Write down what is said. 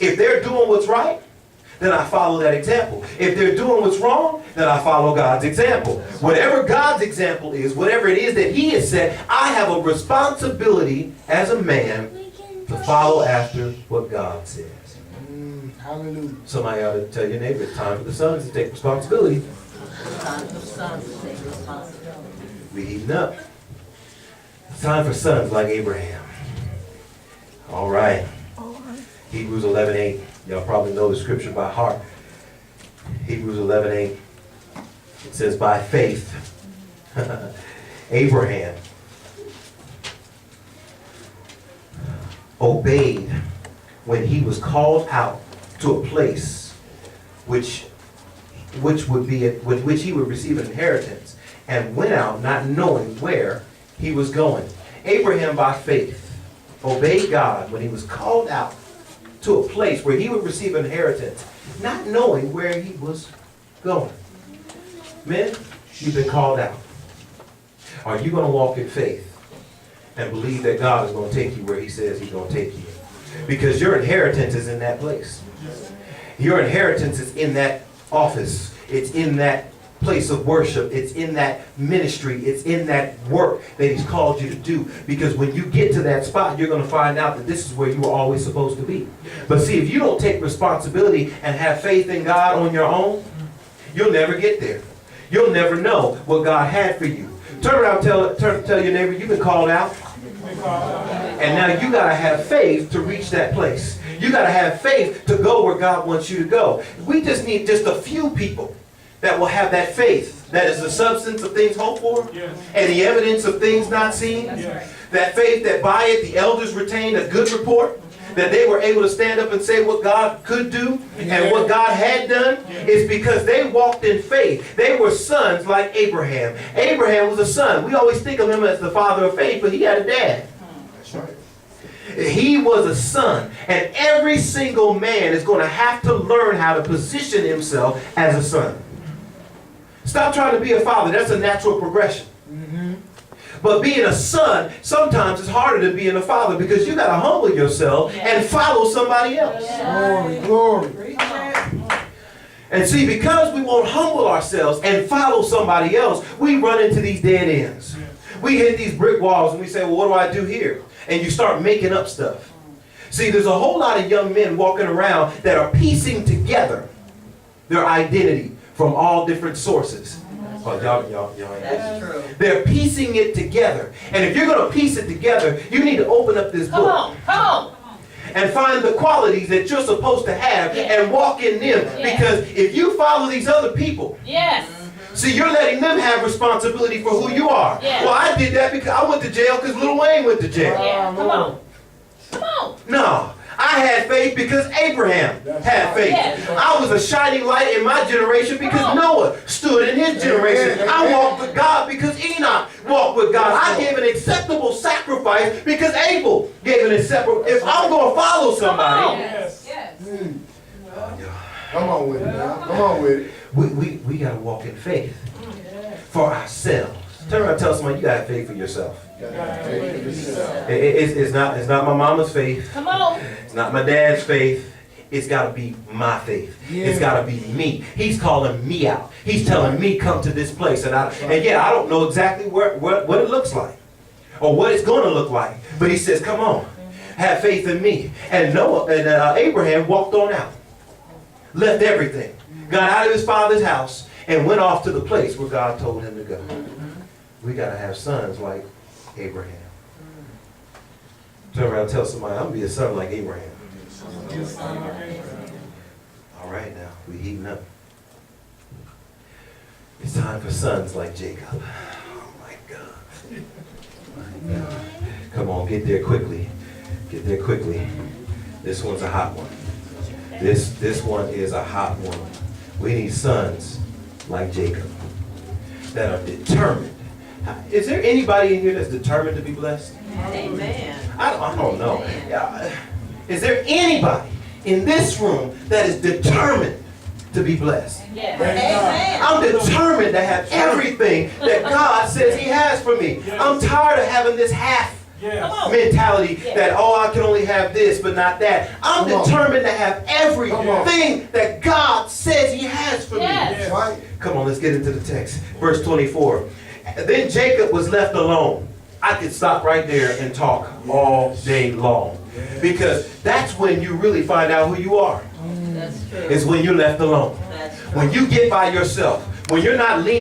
If they're doing what's right, then I follow that example. If they're doing what's wrong, then I follow God's example. Whatever God's example is, whatever it is that he has said, I have a responsibility as a man to follow after what God says. Hallelujah. Somebody ought to tell your neighbor, it's time for the sons to take responsibility. It's time for the sons to take responsibility. We heating up. It's time for sons like Abraham. All right. Hebrews 11:8. Y'all probably know the scripture by heart. Hebrews 11:8. It says, by faith, Abraham obeyed when he was called out to a place which he would receive an inheritance, and went out not knowing where he was going. Abraham, by faith, obeyed God when he was called out to a place where he would receive an inheritance, not knowing where he was going. Men, you've been called out. Are you going to walk in faith and believe that God is going to take you where he says he's going to take you? Because your inheritance is in that place. Your inheritance is in that office. It's in that place of worship. It's in that ministry. It's in that work that he's called you to do. Because when you get to that spot, you're going to find out that this is where you were always supposed to be. But see, if you don't take responsibility and have faith in God on your own, you'll never get there. You'll never know what God had for you. Turn around, tell your neighbor, you've been called out. And now you got to have faith to reach that place. You got to have faith to go where God wants you to go. We just need just a few people that will have that faith. That is the substance of things hoped for, yes, and the evidence of things not seen. Right. That faith that by it the elders retained a good report. That they were able to stand up and say what God could do and what God had done is because they walked in faith. They were sons like Abraham. Abraham was a son. We always think of him as the father of faith, but he had a dad. That's right. He was a son. And every single man is going to have to learn how to position himself as a son. Stop trying to be a father. That's a natural progression. But being a son, sometimes it's harder than being a father because you got to humble yourself and follow somebody else. Glory. And see, because we won't humble ourselves and follow somebody else, we run into these dead ends. We hit these brick walls and we say, well, what do I do here? And you start making up stuff. See, there's a whole lot of young men walking around that are piecing together their identity from all different sources. Oh, y'all ain't That's true. They're piecing it together. And if you're going to piece it together, you need to open up this book. Come on. And find the qualities that you're supposed to have and walk in them. Because if you follow these other people, see, you're letting them have responsibility for who you are. Well, I did that because I went to jail because Lil Wayne went to jail. Come on. No. I had faith because Abraham had faith. I was a shining light in my generation because Noah stood in his generation. I walked with God because Enoch walked with God. I gave an acceptable sacrifice because Abel gave an acceptable. If I'm going to follow somebody, Come on with it now. Come on with it. we got to walk in faith for ourselves. Turn around and tell somebody you got to have faith for yourself. It's not my mama's faith. Come on. It's not my dad's faith. It's got to be my faith. It's got to be me. He's calling me out. He's telling me come to this place. And I don't know exactly what it looks like or what it's going to look like. But he says, come on, have faith in me. And Noah and Abraham walked on out, left everything, got out of his father's house, and went off to the place where God told him to go. We got to have sons like Abraham. Turn around and tell somebody, I'm going to be a son like Abraham. All right, now, we're heating up. It's time for sons like Jacob. Oh, my God. My God. Come on, get there quickly. Get there quickly. This one's a hot one. This one is a hot one. We need sons like Jacob that are determined. Is there anybody in here that's determined to be blessed? Amen. I don't know. Is there anybody in this room that is determined to be blessed? Amen. I'm determined to have everything that God says he has for me. I'm tired of having this half Come on. mentality that, oh, I can only have this but not that. I'm Come on. determined to have Come on. everything that God says he has for me. Yes. Right? Come on, let's get into the text. Verse 24. Then Jacob was left alone. I could stop right there and talk all day long. Because that's when you really find out who you are. That's true. Is when you're left alone. That's true. When you get by yourself. When you're not leaning